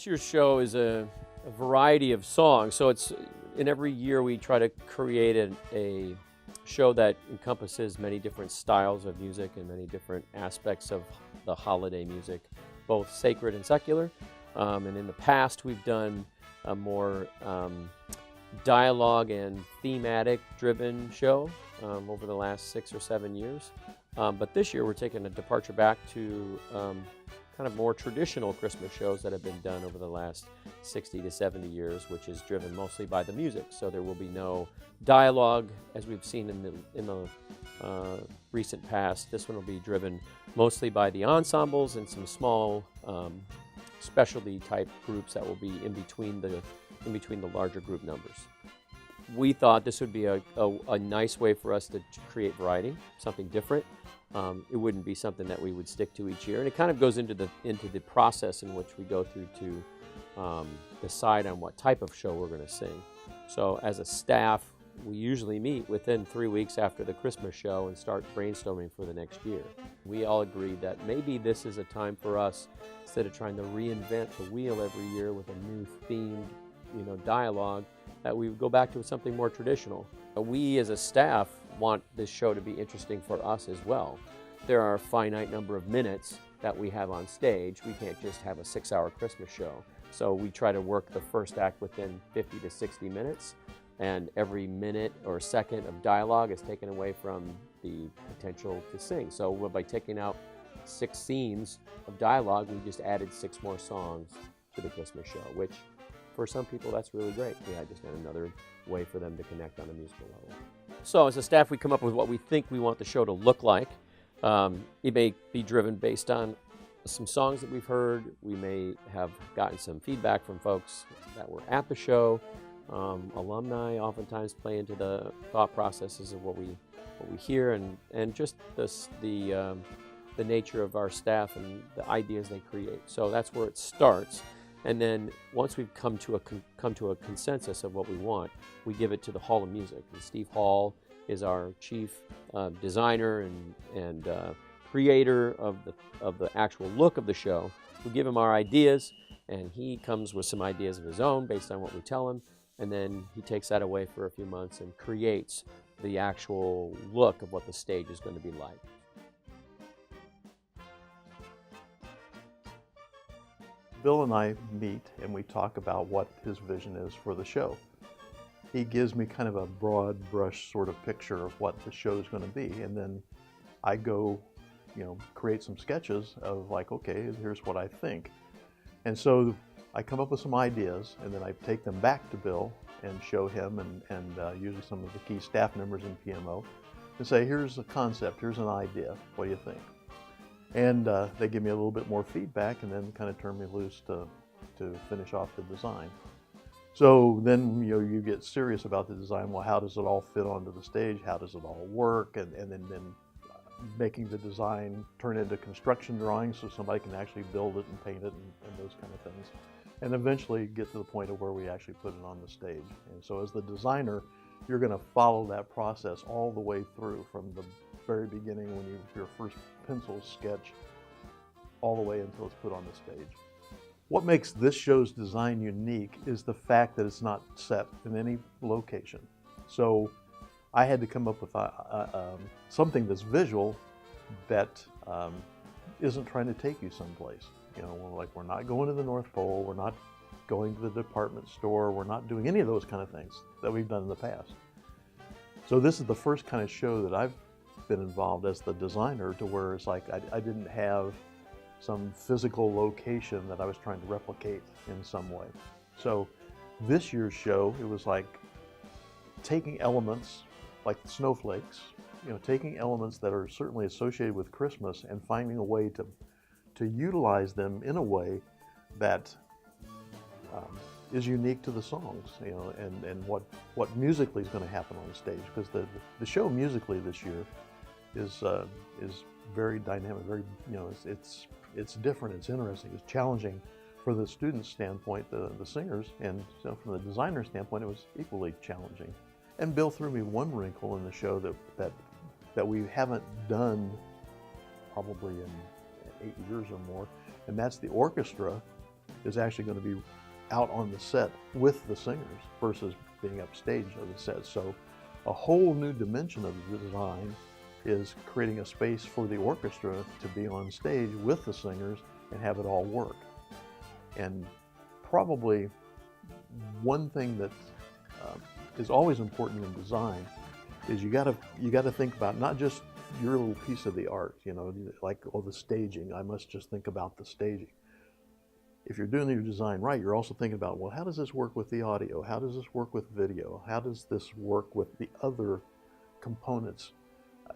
year's show is a variety of songs. So it's in every year we try to create a show that encompasses many different styles of music and many different aspects of the holiday music, both sacred and secular. And in the past, we've done a more dialogue and thematic driven show over the last 6 or 7 years. But this year, we're taking a departure back to kind of more traditional Christmas shows that have been done over the last 60 to 70 years, which is driven mostly by the music. So there will be no dialogue as we've seen in the recent past. This one will be driven mostly by the ensembles and some small specialty type groups that will be in between the larger group numbers. We thought this would be a nice way for us to create variety, something different. It wouldn't be something that we would stick to each year, and it kind of goes into the process in which we go through to decide on what type of show we're going to sing. So as a staff, we usually meet within 3 weeks after the Christmas show and start brainstorming for the next year. We all agreed that maybe this is a time for us, instead of trying to reinvent the wheel every year with a new themed, dialogue, that we would go back to something more traditional. We as a staff want this show to be interesting for us as well. There are a finite number of minutes that we have on stage. We can't just have a 6-hour Christmas show. So we try to work the first act within 50 to 60 minutes, and every minute or second of dialogue is taken away from the potential to sing. So by taking out 6 scenes of dialogue, we just added 6 more songs to the Christmas show, which for some people that's really great. Yeah, just another way for them to connect on a musical level. So as a staff, we come up with what we think we want the show to look like. It may be driven based on some songs that we've heard. We may have gotten some feedback from folks that were at the show. Alumni oftentimes play into the thought processes of what we hear, and just the nature of our staff and the ideas they create. So that's where it starts. And then once we've come to a consensus of what we want, we give it to the Hall of Music. And Steve Hall is our chief designer and creator of the actual look of the show. We give him our ideas, and he comes with some ideas of his own based on what we tell him, and then he takes that away for a few months and creates the actual look of what the stage is going to be like. Bill and I meet and we talk about what his vision is for the show. He gives me kind of a broad brush sort of picture of what the show is going to be, and then I go, create some sketches of like, okay, here's what I think. And so I come up with some ideas, and then I take them back to Bill and show him and usually some of the key staff members in PMO and say, here's a concept, here's an idea, what do you think? And they give me a little bit more feedback and then kind of turn me loose to finish off the design. So then you get serious about the design. Well, how does it all fit onto the stage? How does it all work? And then making the design turn into construction drawings so somebody can actually build it and paint it and those kind of things. And eventually get to the point of where we actually put it on the stage. And so as the designer, you're going to follow that process all the way through from the very beginning when your first pencil sketch all the way until it's put on the stage. What makes this show's design unique is the fact that it's not set in any location. So I had to come up with something that's visual that isn't trying to take you someplace. We're not going to the North Pole, we're not going to the department store, we're not doing any of those kind of things that we've done in the past. So this is the first kind of show that I've been involved as the designer to where it's like I didn't have some physical location that I was trying to replicate in some way. So this year's show, it was like taking elements like the snowflakes, taking elements that are certainly associated with Christmas and finding a way to utilize them in a way that is unique to the songs, and what musically is going to happen on the stage, because the show musically this year is very dynamic, very it's different, it's interesting, it's challenging for the students' standpoint, the singers, and so from the designer standpoint, it was equally challenging. And Bill threw me one wrinkle in the show that we haven't done probably in 8 years or more, and that's the orchestra is actually going to be out on the set with the singers versus being upstage on the set. So a whole new dimension of the design is creating a space for the orchestra to be on stage with the singers and have it all work. And probably one thing that is always important in design is you got to think about not just your little piece of the art, you know, like, oh, the staging. I must just think about the staging. If you're doing your design right, you're also thinking about, well, how does this work with the audio? How does this work with video? How does this work with the other components?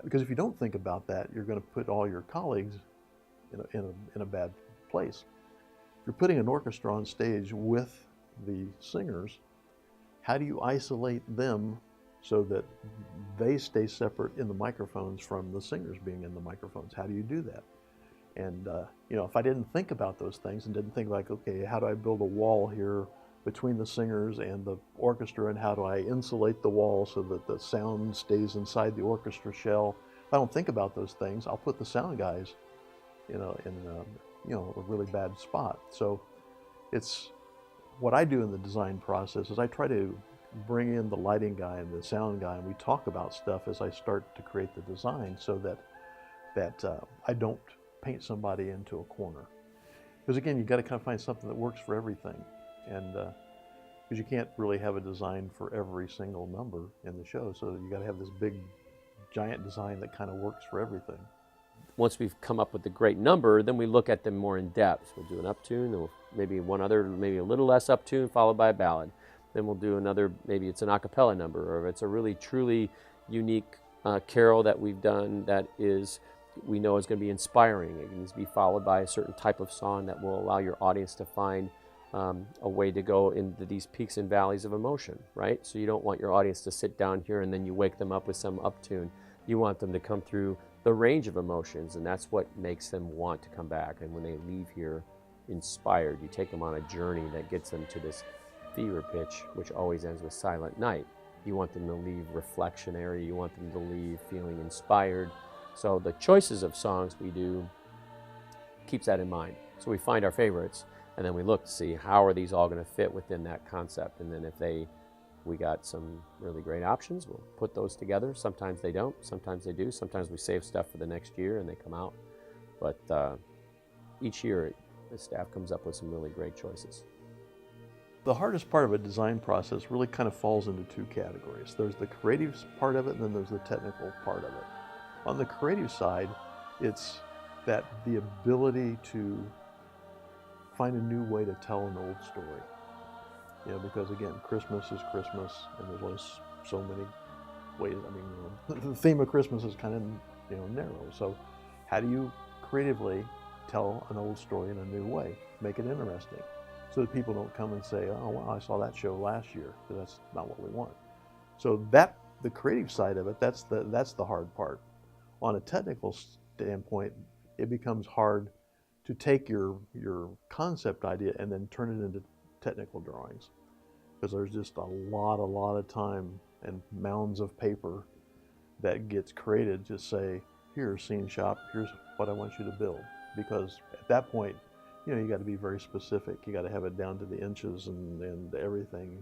Because if you don't think about that, you're going to put all your colleagues in a bad place. If you're putting an orchestra on stage with the singers, how do you isolate them so that they stay separate in the microphones from the singers being in the microphones? How do you do that? And you know, if I didn't think about those things and didn't think like, okay, how do I build a wall here between the singers and the orchestra, and how do I insulate the wall so that the sound stays inside the orchestra shell? If I don't think about those things, I'll put the sound guys, in a really bad spot. So it's what I do in the design process is I try to bring in the lighting guy and the sound guy, and we talk about stuff as I start to create the design, so that I don't paint somebody into a corner. Because again, you've got to kind of find something that works for everything, and because you can't really have a design for every single number in the show, so you got to have this big, giant design that kind of works for everything. Once we've come up with a great number, then we look at them more in depth. We'll do an uptune, then maybe one other, maybe a little less uptune, followed by a ballad. Then we'll do another, maybe it's an a cappella number, or if it's a really truly unique carol that we've done that is, we know is going to be inspiring. It needs to be followed by a certain type of song that will allow your audience to find a way to go into these peaks and valleys of emotion, right? So you don't want your audience to sit down here and then you wake them up with some uptune. You want them to come through the range of emotions, and that's what makes them want to come back. And when they leave here inspired, you take them on a journey that gets them to this fever pitch, which always ends with Silent Night. You want them to leave reflectionary. You want them to leave feeling inspired. So the choices of songs we do keeps that in mind. So we find our favorites, and then we look to see how are these all going to fit within that concept. And then if we got some really great options, we'll put those together. Sometimes they don't, sometimes they do. Sometimes we save stuff for the next year and they come out. But each year the staff comes up with some really great choices. The hardest part of a design process really kind of falls into two categories. There's the creative part of it, and then there's the technical part of it. On the creative side, it's that the ability to find a new way to tell an old story. You know, because again, Christmas is Christmas, and there's only so many ways. I mean, the theme of Christmas is kind of, narrow. So how do you creatively tell an old story in a new way, make it interesting, so that people don't come and say, oh, wow, I saw that show last year, because that's not what we want. So that, the creative side of it, that's the hard part. On a technical standpoint, it becomes hard to take your concept idea and then turn it into technical drawings, because there's just a lot of time and mounds of paper that gets created to say, here's scene shop, here's what I want you to build. Because at that point, you got to be very specific. You got to have it down to the inches and everything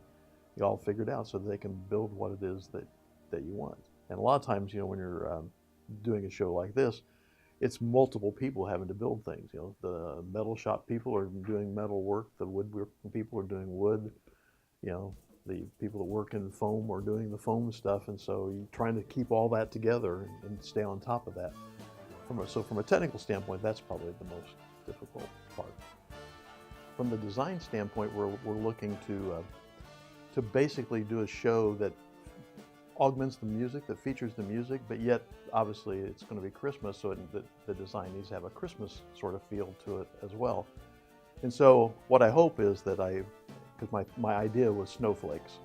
you all figured out, so that they can build what it is that you want. And a lot of times, when you're doing a show like this, it's multiple people having to build things. The metal shop people are doing metal work, the woodwork people are doing wood, the people that work in foam are doing the foam stuff, and so you're trying to keep all that together and stay on top of that. So from a technical standpoint, that's probably the most difficult part. From the design standpoint, we're looking to basically do a show that augments the music, that features the music, but yet obviously it's going to be Christmas, so the design needs to have a Christmas sort of feel to it as well. And so what I hope is that because my idea was snowflakes.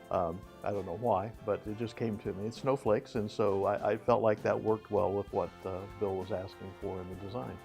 I don't know why, but it just came to me. It's snowflakes, and so I felt like that worked well with what Bill was asking for in the design.